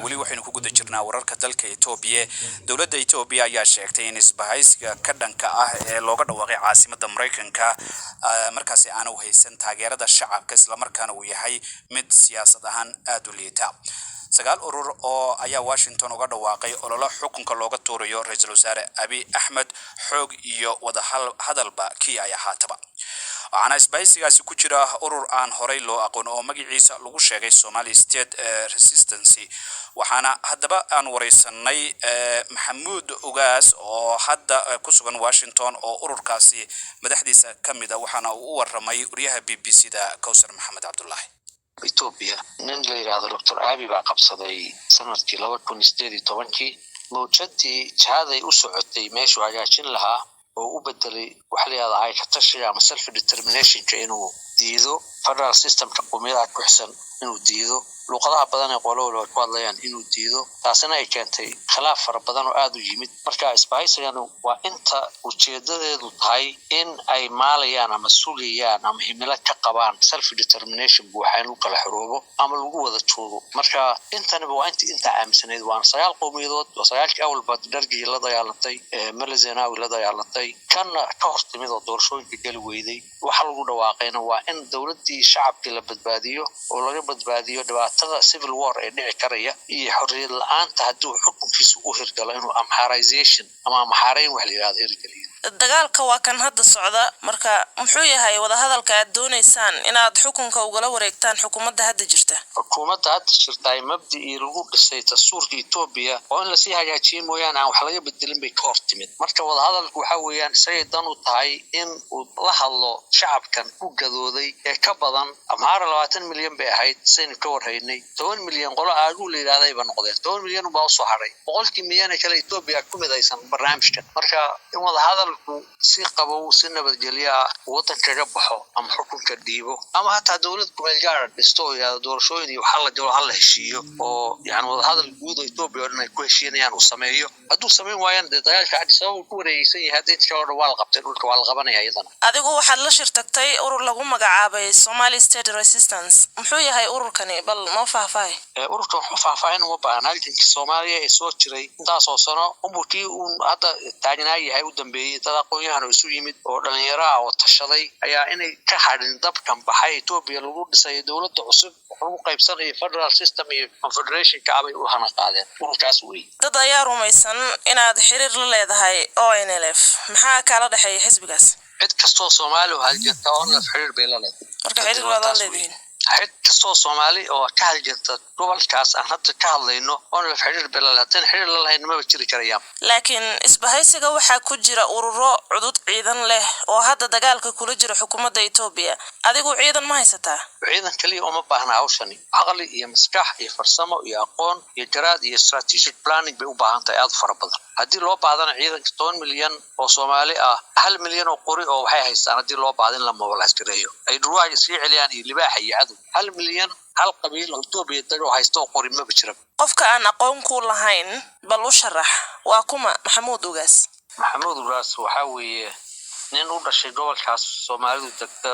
wali waxaynu ku guda jirnaa wararka dalka Itoobiya dawladda Itoobiya ayaa sheegtay in isbahaysiga ka dhanka ah ee looga dhawaaqay caasimadda Mareykanka markaasi aanu haysan taageerada shacabka isla markaana uu yahay mid siyaasad ahaan aad u liita sagaal urur oo ayaa Washington uga dhawaaqay olole xukunka looga tuurayo ra'iisul wasaare Abiy Ahmed xoog iyo wada hadalba kii ay ahaataba waxaana isbahaysigaasi ku jira urur aan horey loo aqoon oo magaciisa lagu sheegay Somali State Resistance waxaana haddaba aan wareysanay Maxamuud Ugaas oo hadda ku sugan Washington oo ururkaasi madaxdiisa kamid ah waxaana uu waramay wariyaha BBC-da Kawsar Maxamed Cabdullaahi Ethiopia nin la yiraahdo Dr. Abiy baa qabsaday sanadkii 2018 mowjadii jaaday u socotay meesha hagaajin lahaa oo u bedelay wax la yiraahdo ay ka tashiga ama self determination inuu diido federal system ka qowmiyadaha ku xsan inuu diido luqadaha badan ee qolowga ku hadlayaan inuu diido taasina ay keentay khilaaf fara badan oo aad u yimid marka isbahaysigan waa inta ujeedadeedu tahay in ay maalayaan ama sugayaan ama himilo ka qabaan self determination buuxaan u kala xoroobo ama lagu wada joogo marka intana waa inta aaminsaneed waa sagaal qowmiyadood oo sagaalkii awalba dargii la dagaalantay Malazanawi la dagaalantay kana ka hortimid oo doorashooyinka gali weyday waxa lagu dhawaaqayna waa in dawladii shacabka la badbaadiyo oo laga badbaadiyo civil war ee dhici karaya iyo xorriyad la'aanta haddii xukunkiisu u hirgalo inuu amharization ama amharayn wax la yiraahdo hirgaliyo dagaalka waa kan hadda socda marka muxuu yahay wada hadalka aad doonaysaan inaad xukunka ugala wareegtaan xukuumadda hadda jirta xukuumadda hadda jirta ay mabdii lagu dhisay dastuurka Itoobiya oo in la sii hagaajiyo mooyaan aan wax laga bedelin bay ka hortimid marka wada hadalku waxa weeyaan say dan u tahay in uu la hadlo shacabkan ku gadooday ee ka badan amhara 20 milyan bay ahayd saynu ka warhaynay 10 milyan qolo aagu leeyahay ba noqdeen 10 milyan baa soo haray 100 milyan kale Itoobiya ku midaysan barnaamijkan marka in wada hadal si qabow si nabadgelyo wadanka ka baxo ama xukunka dhiibo ama hatta dawladda ku meel gaar dhisto iyo doorashooyin iyo waxa la jiro hal heshiiyo oo yani wada hadal guud oo Itoobiya oo ku heshiinayaan uu sameeyo hadduu sameyn waayaan dagaalka Addis Ababa ku wareegaysan yahay hadda inta hore waa la qabtay dhulka waa la qabanaya iyadana adigu waxaad la shirtagtay urur lagu magacaabay Somali State Resistance muxuu yahay ururkani bal ma faahfaahay ururka wuxuu faahfaahin u baahan halkii Soomaaliya ee soo jiray intaas oo sano umurkii uu hadda taagnaay yahay u dambeeyay aqoonyahan isu yimid oo dhalinyaro ah oo tashaday ayaa inay ka hadhin dabkan baxay Itoobiya lagu dhisay dawladda cusub oo qaybsanay federal system iyo confederation ka abay u hana qaadeen ururkaas weey dad ayaa rumaysan inaad xiriir la leedahay ONLF maxaa kala dhaxay xisbigaas cid kasto Soomaali oo haljeedka oo la xiriir bay la leedahay marka xiriir wada leedahay cid kasto Soomaali oo ka haljeedta gobolkaas aan hadda ka hadlayno oo la xiriir beelaatan xiriir la lahayn ma jiri karayaan laakiin isbahaysiga waxa ku jira ururo cudud ciidan leh oo hadda dagaalka kula jira xukuumadda Itoobiya adigu ciidan ma haysataa ciidan kaliya uma baahna hawshani aqli iyo maskax iyo farsamo iyo aqoon iyo garaad iyo strategic planning bay u baahan tahay aad fara badan haddii loo baahdan ciidan 10 milyan oo Soomaali ah 1 milyan oo qori oo waxay haystaan haddii loo baahdan la mobilaaskareeyo ay duruuca sii celiyaan iyo libaaxa iyo cadu 1 milyan hal qabiil oo Itoobiya dad oo haysto qori ma jiro qofka aan aqoon ku lahayn bal u sharax waa kuma Maxamuud Ugaas waxa weeye nin u dhashay gobolkaas Soomaalidu degta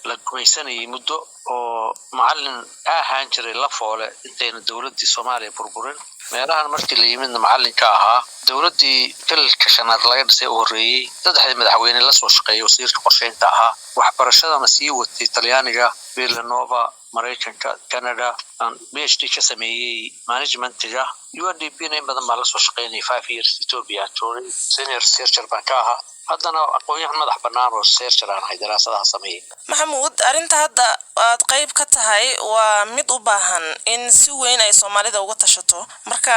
la gumaysanayay muddo oo macallin ahaan jiray la foole intayna dawladda Soomaaliya burburin meelahan markii la yimid macallinka ahaa dawladdii filka shanaad laga dhisay oo horeeyay saddex madaxweyne la soo shaqeeyay wasiirka qorsheynta ahaa waxbarashadana sii watay Talyaaniga Villanova Mareykanka Canada and PhD ka sameeyay managementiga UNDP badan baa la soo shaqeynay 5 years Ethiopia joogay senior researcher baan ka ahaa haddana aqoonyahan madax bannaan oo researcher aan hay daraasadaha sameeyay Maxamuud arinta hadda aad qayb ka tahay waa mid u baahan in si weyn ay Soomaalida uga tashato marka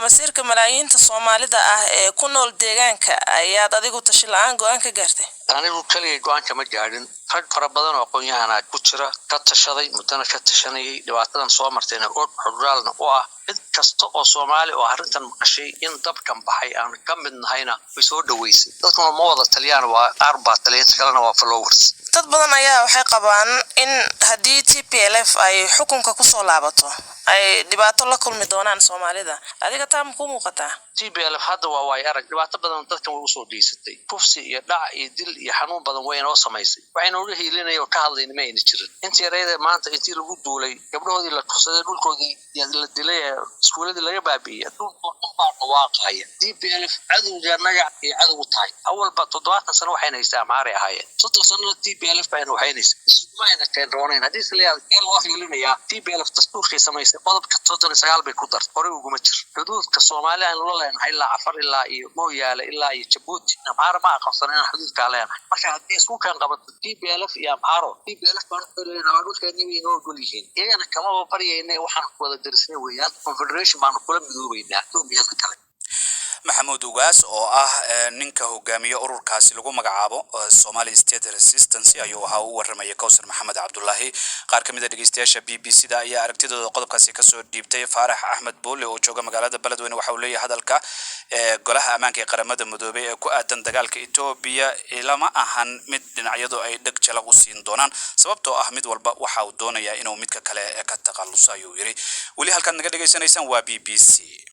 masiirka malaayiinta Soomaalida ah ee ku nool deegaanka ayaad adigu tashi la'aan go'aan ka gaartay anigu kaliya go'aan kama gaarin rag fara badan oo aqoonyahan ku jira ka tashaday mudana ka tashanayay dhibaatadan soo martayna oo xogaalna u ah mid kasta oo Soomaali oo arintan maqashay in dabkan baxay aan ka mid nahayna way soo dhaweysay dadku ma wada Taliyaan waa arba Taliyaan kalena waa followers dad badan ayaa waxay qabaan in haddii TPLF ay xukunka ku soo laabato ay dhibaato la kulmi doonaan Soomaalida adiga taa ma ku muuqataa TPLF hadda waa way arag dhibaato badan dadkan way u soo dhiisatay kufsi iyo dhac iyo dil iyo xanuun badan weyn oo samaysay waxayna uga hiilinayaan ka hadlayna ma ayna jirin intii yareeyada maanta intii lagu duulay gabdhahoodii la tusaday dhulkoodii la dilay iskuuladii laga baabiiyay dhulkooda baa dhawaaqaya TPLF cadowga magac iyo cadow tahay awalba 70 sano waxayna haystaa maari ahaayeen 30 sano TPLF bayna waxaynaysa ismaayna keen rooneen hadii leeyahay loo hiilinaya TPLF dastuurkii samaysay qodobka 39 bay ku dartay hore ugu ma jir xuduudka Soomaaliya aan la leenahay ilaa afar ilaa iyo mooyaale ilaa iyo Djibouti maara ma aqoonsanayna xuduudka leenahay marka hadii isku kan qabato TPLF iyo Amharo TPLF baan leeyahay dhulkeena way noo guliyeen iyagana kama bariyeen waxaan ku wada darsnay weeyaan confederation baan kula midoobaynaa Itoobiya kale Maxamuud Ugaas oo ninka hogaamiye ururkaasi lagu magacaabo Somali State Resistance ayuu waxa uu warramay Kawsar Maxamed Cabdullaahi qaar kamid ah dhageystayaasha BBC-da ayaa aragtidooda qodobkaasi ka soo dhiibtay Faarax Axmed Boole oo jooga magaalada Beledweyne waxa uu leeyahay hadalka golaha ammaanka ee qaramada midoobay ee ku aadan dagaalka Itoobiya ilama ahan mid dhinacyadu ay dhag jala u siin doonaan sababtoo ah mid walba waxa uu doonayaa inuu midka kale ka taqalusayo yiri wali halkan naga dhageysanaysaan waa BBC